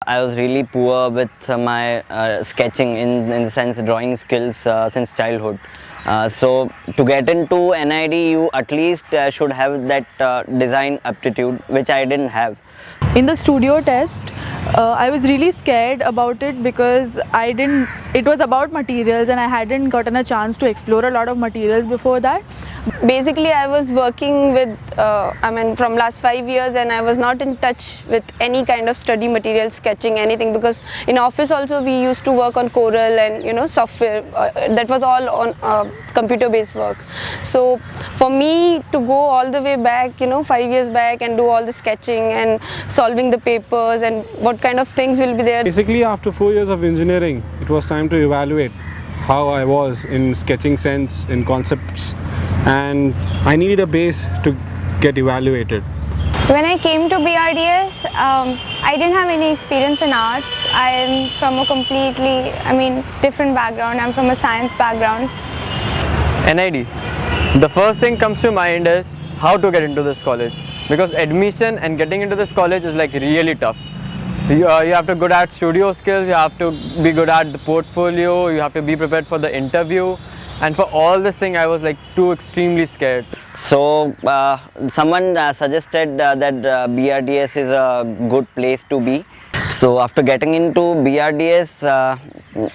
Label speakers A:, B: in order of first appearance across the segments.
A: I was really poor with my sketching in the sense drawing skills since childhood. So to get into NID, you at least should have that design aptitude, which I didn't have.
B: In the studio test, I was really scared about it because it was about materials and I hadn't gotten a chance to explore a lot of materials before that.
C: Basically, I was working with, from last 5 years, and I was not in touch with any kind of study material, sketching, anything, because in office also we used to work on Corel and software. That was all on computer-based work. So for me to go all the way back, 5 years back, and do all the sketching and solving the papers and what kind of things will be there.
D: Basically, after 4 years of engineering, it was time to evaluate how I was in sketching sense, in concepts, and I needed a base to get evaluated.
E: When I came to BRDS, I didn't have any experience in arts. I am from a completely, different background. I'm from a science background.
F: NID. The first thing comes to mind is how to get into this college, because admission and getting into this college is like really tough. You have to be good at studio skills, you have to be good at the portfolio, you have to be prepared for the interview, and for all this thing I was like too extremely scared.
A: So someone suggested that BRDS is a good place to be. So after getting into BRDS,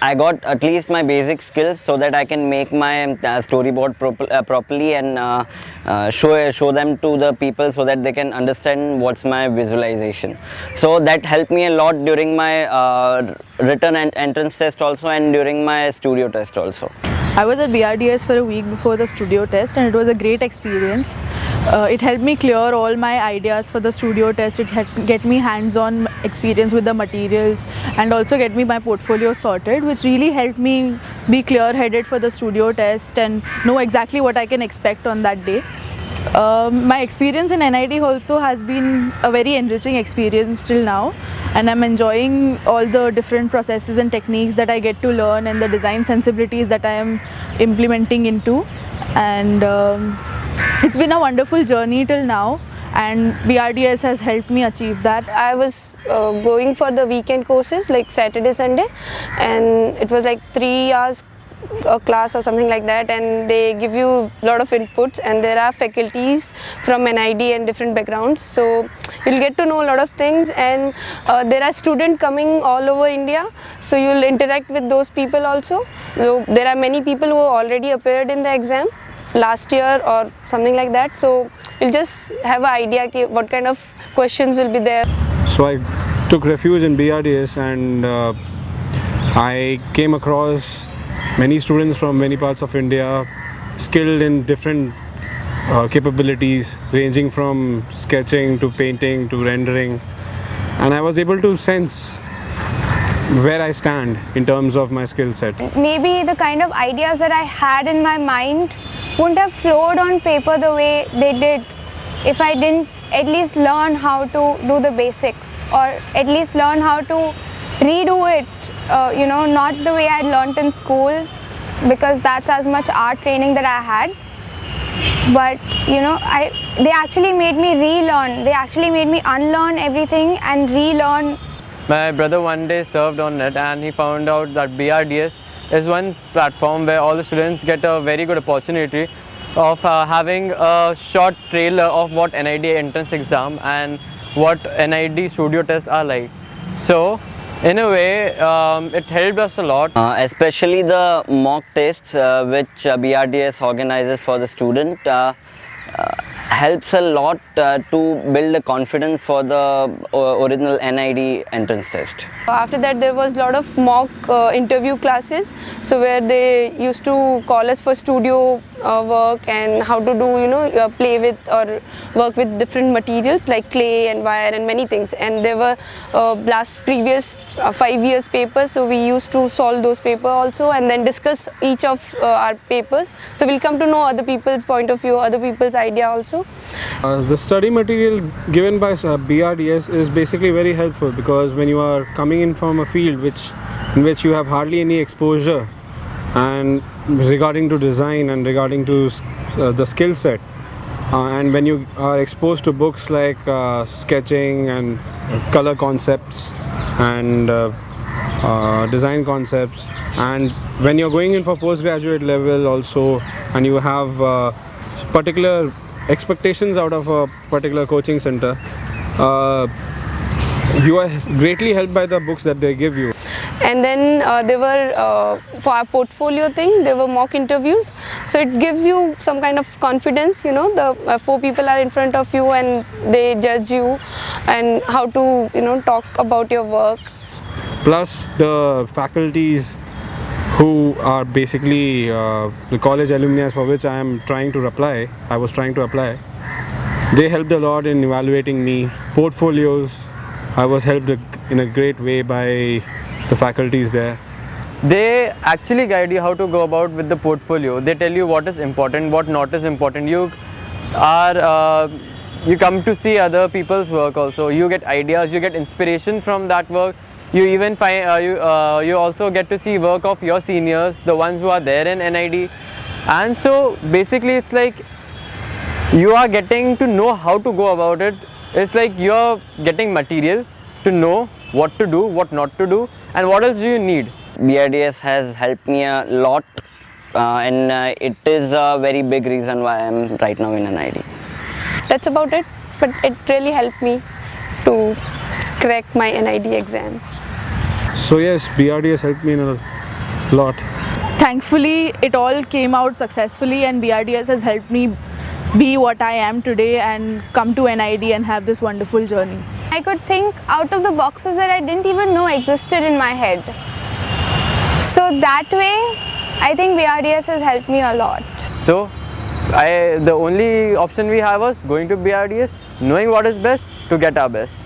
A: I got at least my basic skills so that I can make my storyboard properly and show them to the people so that they can understand what's my visualization. So that helped me a lot during my written and entrance test also, and during my studio test also.
B: I was at BRDS for a week before the studio test and it was a great experience. It helped me clear all my ideas for the studio test. It helped get me hands-on experience with the materials and also get me my portfolio sorted, which really helped me be clear-headed for the studio test and know exactly what I can expect on that day. My experience in NID also has been a very enriching experience till now, and I'm enjoying all the different processes and techniques that I get to learn and the design sensibilities that I am implementing into, and it's been a wonderful journey till now, and BRDS has helped me achieve that.
C: I was going for the weekend courses like Saturday, Sunday, and it was like 3 hours a class or something like that, and they give you a lot of inputs, and there are faculties from NID and different backgrounds, so you'll get to know a lot of things, and there are students coming all over India, so you'll interact with those people also. So there are many people who already appeared in the exam last year or something like that, so you'll just have an idea what kind of questions will be there.
D: So I took refuge in BRDS, and I came across many students from many parts of India, skilled in different capabilities, ranging from sketching to painting to rendering, and I was able to sense where I stand in terms of my skill set.
E: Maybe the kind of ideas that I had in my mind wouldn't have flowed on paper the way they did if I didn't at least learn how to do the basics, or at least learn how to redo it. Not the way I learnt in school, because that's as much art training that I had, but they actually made me relearn. They actually made me unlearn everything and relearn.
F: My brother one day surfed on it and he found out that BRDS is one platform where all the students get a very good opportunity of having a short trailer of what NID entrance exam and what NID studio tests are like. So in a way, it helped us a lot.
A: Especially the mock tests which BRDS organizes for the student helps a lot to build a confidence for the original NID entrance test.
C: After that, there was a lot of mock interview classes, so where they used to call us for studio work and how to do play with or work with different materials like clay and wire and many things, and there were previous 5 years papers, so we used to solve those papers also and then discuss each of our papers, so we'll come to know other people's point of view, other people's idea also.
D: The study material given by BRDS is basically very helpful, because when you are coming in from a field in which you have hardly any exposure and regarding to design and regarding to the skill set, and when you are exposed to books like sketching and color concepts and design concepts. And when you're going in for postgraduate level also, and you have particular expectations out of a particular coaching center, you are greatly helped by the books that they give you.
C: And then there were, for our portfolio thing, there were mock interviews. So it gives you some kind of confidence, you know, the 4 people are in front of you and they judge you and how to, you know, talk about your work.
D: Plus the faculties who are basically the college alumni for which I was trying to apply. They helped a lot in evaluating me. Portfolios, I was helped in a great way by the faculties there.
F: They actually guide you how to go about with the portfolio. They tell you what is important, what not is important. You come to see other people's work also. You get ideas, you get inspiration from that work. You even find you also get to see work of your seniors, the ones who are there in NID. And so basically it's like you are getting to know how to go about it. It's like you're getting material to know what to do, what not to do, and what else do you need.
A: BRDS has helped me a lot, and it is a very big reason why I am right now in NID.
C: That's about it, but it really helped me to crack my NID exam.
D: So yes, BRDS helped me in a lot.
B: Thankfully, it all came out successfully, and BRDS has helped me be what I am today and come to NID and have this wonderful journey.
E: I could think out of the boxes that I didn't even know existed in my head. So that way, I think BRDS has helped me a lot.
F: So the only option we have was going to BRDS, knowing what is best to get our best.